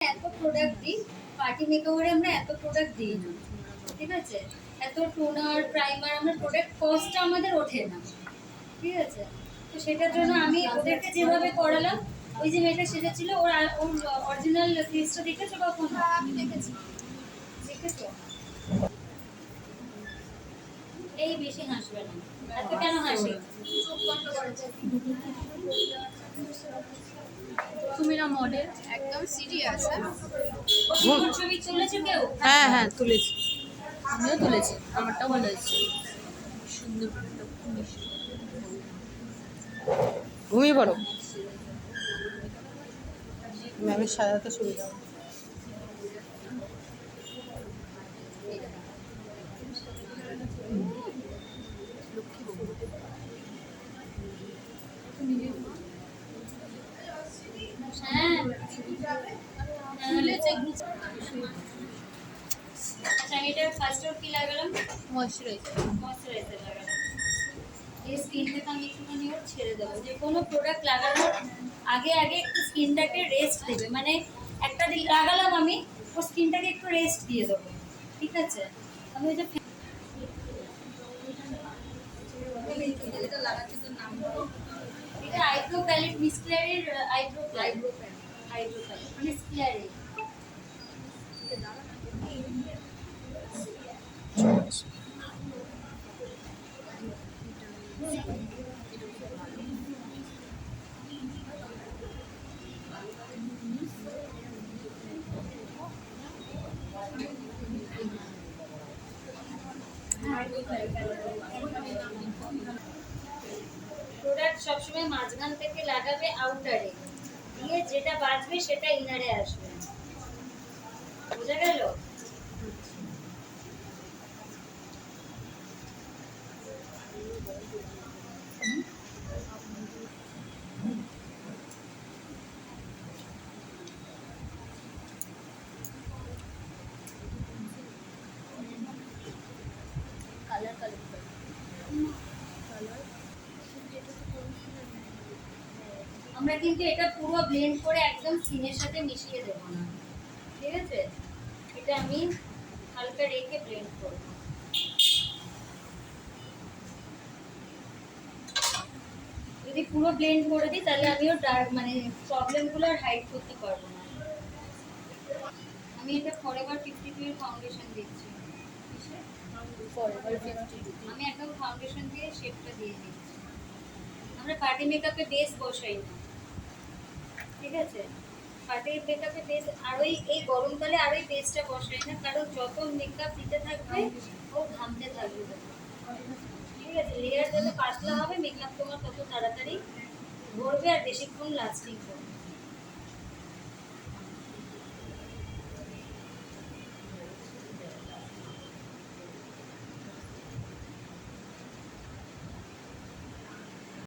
এত প্রোডাক্ট দিই, পার্টি মেকওভারে আমরা এত প্রোডাক্ট দিই না, ঠিক আছে? এত টোনার প্রাইমার আমরা প্রোডাক্ট কস্টটা আমাদের ওঠে না, ঠিক আছে? তো সেটার জন্য আমি ওদেরকে যেভাবে করালাম, ওই যে মেয়েটা সেজেছিল ওর ওর অরিজিনাল ফেসটা দেখেছো কখনো? আমি দেখেছি। দেখেছো? এই বেশি হাসবে না, এত কেন হাসি? চোখ বন্ধ করেছে। তুমি না মডেল? একদম সিরিয়াস। ছবি তুলেছো কেউ? হ্যাঁ হ্যাঁ তুলেছি, আমিও তুলেছি, আমারটাও ভালো হয়েছে। সুন্দর ঘুমিয়ে পড়ো, ম্যামের সাজাতে সুবিধা হবে। হ্যাঁ, আচ্ছা আমি এটা ফার্স্ট কি লাগালাম? ময়শ্চারাইজার। ময়শ্চারাইজার লাগালাম। এই স্কিনটাকে আমি একটুখানি ওর ছেড়ে দেবো। যে কোনো প্রোডাক্ট লাগানোর আগে আগে একটু স্কিনটাকে রেস্ট দেবে, মানে একটা দিন লাগালাম আমি, ওর স্কিনটাকে একটু রেস্ট দিয়ে দেবো, ঠিক আছে? আমি ওই যে এটা আইব্রো প্যালেট, মিস ক্লিয়ারের আইব্রো প্যালেট, মিস ক্লিয়ারের। প্রোডাক্ট সবসময় মাঝখান থেকে লাগাবে আউটারে, দিয়ে যেটা বাঁচবে সেটা ইনারে আসবে, বোঝা গেল? আমরা কিন্তু এটা পুরো ব্লেন্ড করে একদম স্কিনের সাথে মিশিয়ে দেবো না, ঠিক আছে? এটা আমি হালকা রেখে ব্লেন্ড করব। যদি পুরো ব্লেন্ড করে দিই তাহলে আমিও ডার্ক মানে প্রবলেমগুলো আর হাইড করতে পারবো না। আমি এটা ফরএভার 52 এর ফাউন্ডেশন দিচ্ছি। ফরএভার 52 আমি একদম ফাউন্ডেশন দিয়ে শেপটা দিয়ে দিচ্ছি। আমরা পার্টি মেকআপে বেস বসাই না, ঠিক আছে? পার্টি মেকআপে বেস আর এই গরমকালে আর ওই বেসটা বসাই না, কারণ যত মেকআপ দিতে থাকবে ও ঘামতে থাকবে, ঠিক আছে? লেয়ার যত পাতলা হবে মেকআপ তোমার তত তাড়াতাড়ি ভরবে আর বেশিক্ষণ লাস্টিং করবে।